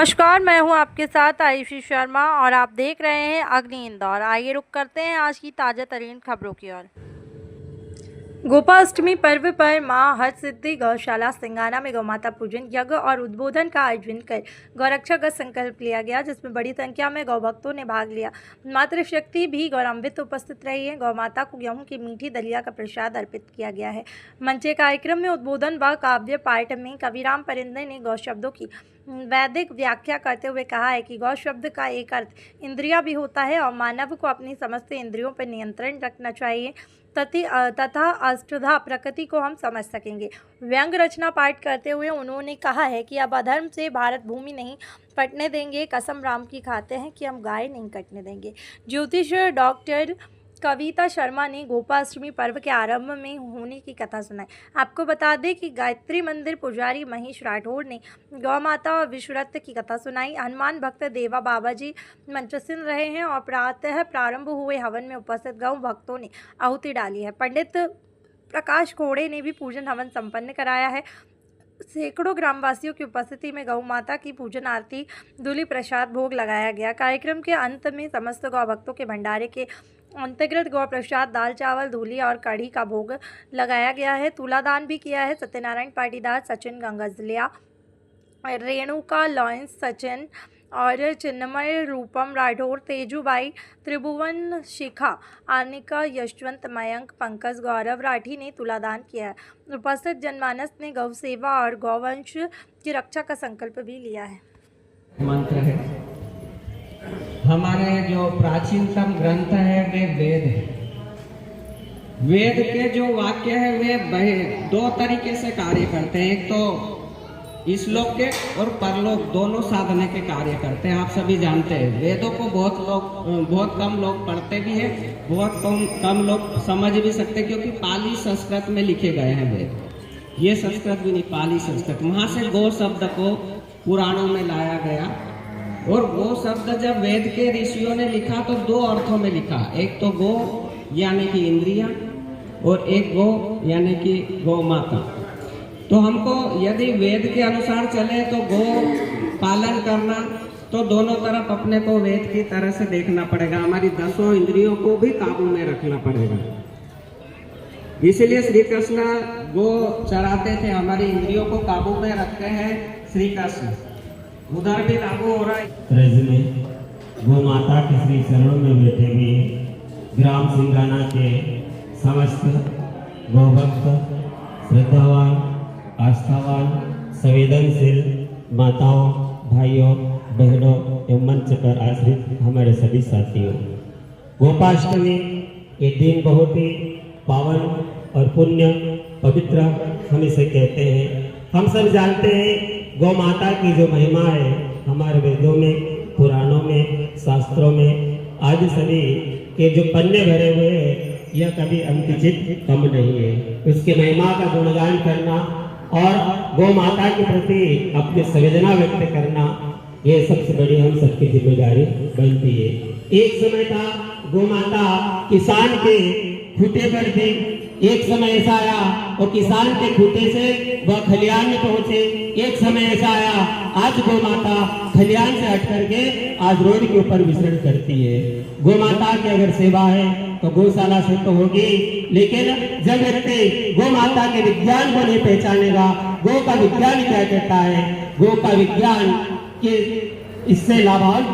नमस्कार, मैं हूं आपके साथ आयुषी शर्मा और आप देख रहे हैं अग्नि इंदौर। आइए रुक करते हैं आज की ताज़ा तरीन खबरों की ओर। गोपाष्टमी पर्व पर मां हरसिद्धि गौशाला सिंगाना में गौमाता पूजन यज्ञ और उद्बोधन का आयोजन कर गौरक्षा का संकल्प लिया गया, जिसमें बड़ी संख्या में गौभक्तों ने भाग लिया। मातृशक्ति भी गौरवान्वित उपस्थित रही है। गौमाता को गेहूं की मीठी दलिया का प्रसाद अर्पित किया गया है। मंचे कार्यक्रम में उद्बोधन व काव्य पाठ में कविराम परिंदे ने गौ शब्दों की वैदिक व्याख्या करते हुए कहा है कि गौ शब्द का एक अर्थ इंद्रिया भी होता है और मानव को अपनी समस्त इंद्रियों पर नियंत्रण रखना चाहिए तथा अष्टधा प्रकृति को हम समझ सकेंगे। व्यंग रचना पाठ करते हुए उन्होंने कहा है कि अब अधर्म से भारत भूमि नहीं पटने देंगे, कसम राम की खाते हैं कि हम गाय नहीं कटने देंगे। ज्योतिष डॉक्टर कविता शर्मा ने गोपाष्टमी पर्व के आरंभ में होने की कथा सुनाई। आपको बता दें कि गायत्री मंदिर पुजारी महेश राठौड़ ने गौ माता और विश्वरत्न की कथा सुनाई। हनुमान भक्त देवा बाबा जी मंचस्थ रहे हैं और प्रातः प्रारंभ हुए हवन में उपस्थित गौ भक्तों ने आहुति डाली है। पंडित प्रकाश खोड़े ने भी पूजन हवन संपन्न कराया है। सैकड़ों ग्रामवासियों की उपस्थिति में गौ माता की पूजन आरती दूली प्रसाद भोग लगाया गया। कार्यक्रम के अंत में समस्त गौ भक्तों के भंडारे के अंतर्गत गौ प्रसाद, दाल चावल, धूली और कढ़ी का भोग लगाया गया है। तुलादान भी किया है। सत्यनारायण पाटीदार, सचिन गंगजलिया, रेणुका लॉयंस, सचिन और चिन्मय, रूपम राठौर, तेजूबाई, त्रिभुवन, शिखा, आनिका, यशवंत, मयंक, पंकज, गौरव राठी ने तुलादान किया है। उपस्थित जनमानस ने गौ सेवा और गौवंश की रक्षा का संकल्प भी लिया है। मंत्र है हमारे जो प्राचीनतम ग्रंथ है वे वेद है। वेद के जो वाक्य है वे दो तरीके से कार्य करते हैं। एक तो इसलोक के और परलोक दोनों साधने के कार्य करते हैं। आप सभी जानते हैं वेदों को बहुत कम लोग पढ़ते भी हैं, बहुत कम लोग समझ भी सकते हैं, क्योंकि पाली संस्कृत में लिखे गए हैं वेद। ये संस्कृत भी नहीं, पाली संस्कृत। वहां से गो शब्द को पुराणों में लाया गया और गो शब्द जब वेद के ऋषियों ने लिखा तो दो अर्थों में लिखा। एक तो गो यानी कि इंद्रिया और एक गो यानी कि गौ माता। तो हमको यदि वेद के अनुसार चले तो गो पालन करना, तो दोनों तरफ अपने को वेद की तरह से देखना पड़ेगा। हमारी 10 इंद्रियों को भी काबू में रखना पड़ेगा। इसीलिए श्री कृष्ण गो चराते थे, हमारी इंद्रियों को काबू में रखते हैं श्री कृष्ण। उधर भी लागू हो रहा है। गो माता के श्री चरणों में बैठे हुए ग्राम सिंगाना के समस्त गौभक्त, श्रद्धावान, आस्थावान, संवेदनशील माताओं, भाइयों, बहनों एवं मंच पर आश्रित हमारे सभी साथियों, गोपाष्टमी ये दिन बहुत ही पावन और पुण्य पवित्र हम इसे कहते हैं। हम सब जानते हैं गौ माता की जो महिमा है हमारे वेदों में, पुराणों में, शास्त्रों में आदि सभी के जो पन्ने भरे हुए हैं, यह कभी अंकित कम नहीं है। उसकी महिमा का गुणगान करना और गौ माता के प्रति अपनी संवेदना व्यक्त करना, ये सबसे बड़ी हम सबकी जिम्मेदारी बनती है। एक समय था गौ माता किसान के खूंटे पर थी। एक समय ऐसा आया और किसान के खूंटे से वह खलियान में पहुंचे। एक समय ऐसा आया आज गौ माता खलियान से हट करके आज रोड के ऊपर विचरण करती है। गौ माता की अगर सेवा है तो गौशाला से तो होगी, लेकिन जब व्यक्ति गौ माता के विज्ञान को नहीं पहचानेगा, गौ का विज्ञान क्या कहता है, गौ का विज्ञान के इससे लाभान्वित